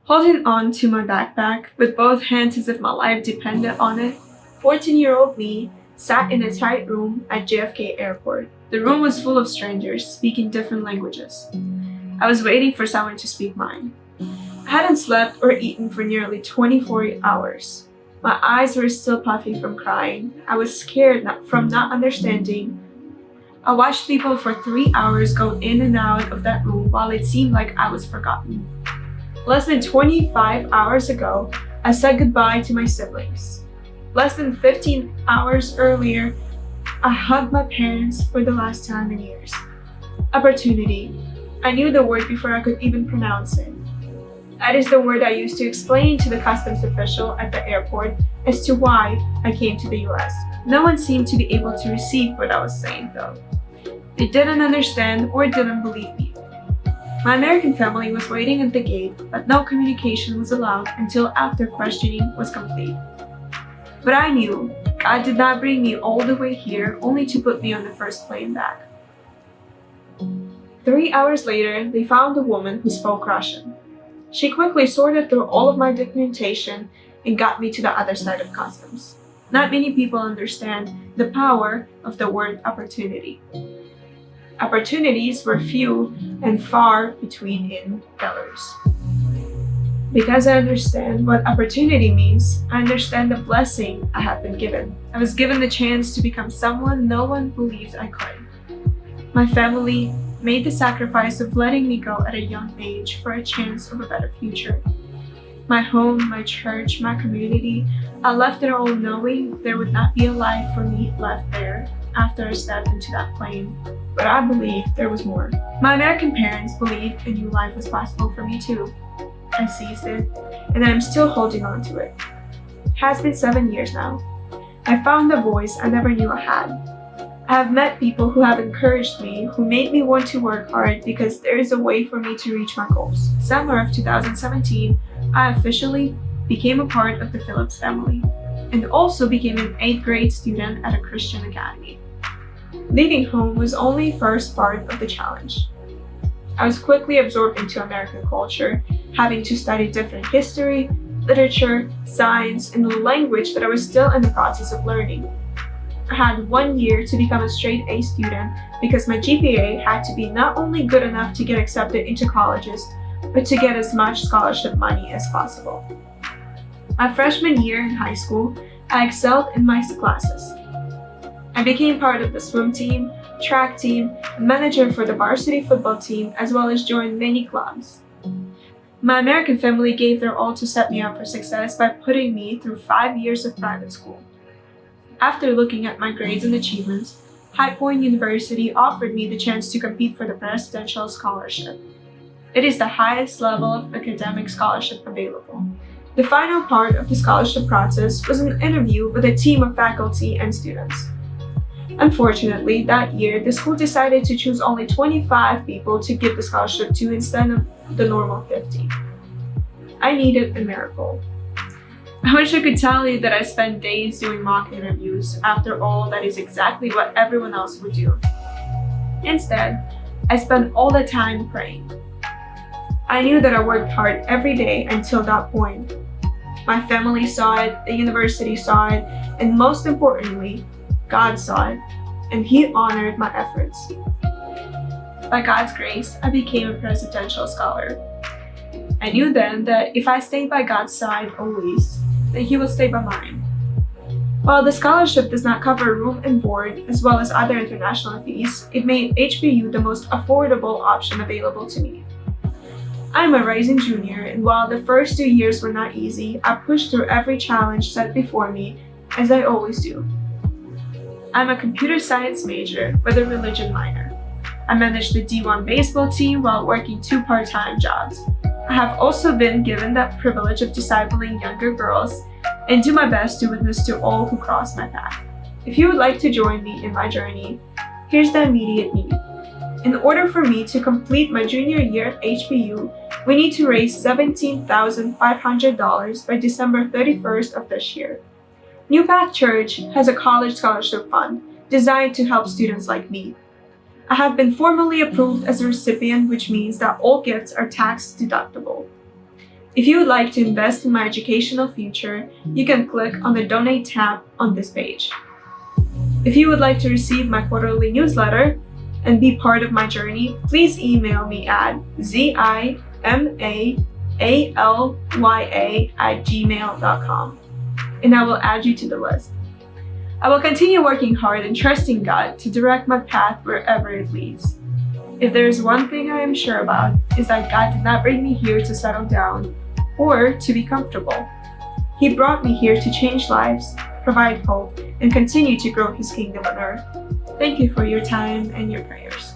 Holding on to my backpack with both hands as if my life depended on it, 14-year-old me sat in a tight room at JFK Airport. The room was full of strangers speaking different languages. I was waiting for someone to speak mine. I hadn't slept or eaten for nearly 24 hours. My eyes were still puffy from crying. I was scared from not understanding. I watched people for 3 hours go in and out of that room while it seemed like I was forgotten. Less than 25 hours ago, I said goodbye to my siblings. Less than 15 hours earlier, I hugged my parents for the last time in years. Opportunity. I knew the word before I could even pronounce it. That is the word I used to explain to the customs official at the airport as to why I came to the US. No one seemed to be able to receive what I was saying though. They didn't understand or didn't believe me. My American family was waiting at the gate, but no communication was allowed until after questioning was complete. But I knew God did not bring me all the way here only to put me on the first plane back. 3 hours later, they found a woman who spoke Russian. She quickly sorted through all of my documentation and got me to the other side of customs. Not many people understand the power of the word opportunity. Opportunities were few and far between in Belarus. Because I understand what opportunity means, I understand the blessing I have been given. I was given the chance to become someone no one believed I could. My family made the sacrifice of letting me go at a young age for a chance of a better future. My home, my church, my community, I left it all knowing there would not be a life for me left there after I stepped into that plane. But I believed there was more. My American parents believed a new life was possible for me too. I seized it, and I'm still holding on to it. It has been 7 years now. I found a voice I never knew I had. I have met people who have encouraged me, who made me want to work hard because there is a way for me to reach my goals. Summer of 2017, I officially became a part of the Phillips family, and also became an 8th grade student at a Christian academy. Leaving home was only first part of the challenge. I was quickly absorbed into American culture, having to study different history, literature, science, and a language that I was still in the process of learning. I had 1 year to become a straight A student because my GPA had to be not only good enough to get accepted into colleges, but to get as much scholarship money as possible. My freshman year in high school, I excelled in my classes. I became part of the swim team, track team, and manager for the varsity football team, as well as joined many clubs. My American family gave their all to set me up for success by putting me through 5 years of private school. After looking at my grades and achievements, High Point University offered me the chance to compete for the Presidential Scholarship. It is the highest level of academic scholarship available. The final part of the scholarship process was an interview with a team of faculty and students. Unfortunately, that year, the school decided to choose only 25 people to give the scholarship to instead of the normal 50. I needed a miracle. I wish I could tell you that I spent days doing mock interviews. After all, that is exactly what everyone else would do. Instead, I spent all the time praying. I knew that I worked hard every day until that point. My family saw it, the university saw it, and most importantly, God saw it, and He honored my efforts. By God's grace, I became a presidential scholar. I knew then that if I stayed by God's side always, then He will stay by mine. While the scholarship does not cover room and board, as well as other international fees, it made HBU the most affordable option available to me. I'm a rising junior, and while the first 2 years were not easy, I pushed through every challenge set before me, as I always do. I'm a computer science major with a religion minor. I manage the D1 baseball team while working 2 part-time jobs. I have also been given that privilege of discipling younger girls and do my best to witness to all who cross my path. If you would like to join me in my journey, here's the immediate need. In order for me to complete my junior year at HBU, we need to raise $17,500 by December 31st of this year. NewPath Church has a college scholarship fund designed to help students like me. I have been formally approved as a recipient, which means that all gifts are tax deductible. If you would like to invest in my educational future, you can click on the Donate tab on this page. If you would like to receive my quarterly newsletter and be part of my journey, please email me at zimalya@gmail.com, and I will add you to the list. I will continue working hard and trusting God to direct my path wherever it leads. If there is one thing I am sure about, is that God did not bring me here to settle down or to be comfortable. He brought me here to change lives, provide hope, and continue to grow His kingdom on earth. Thank you for your time and your prayers.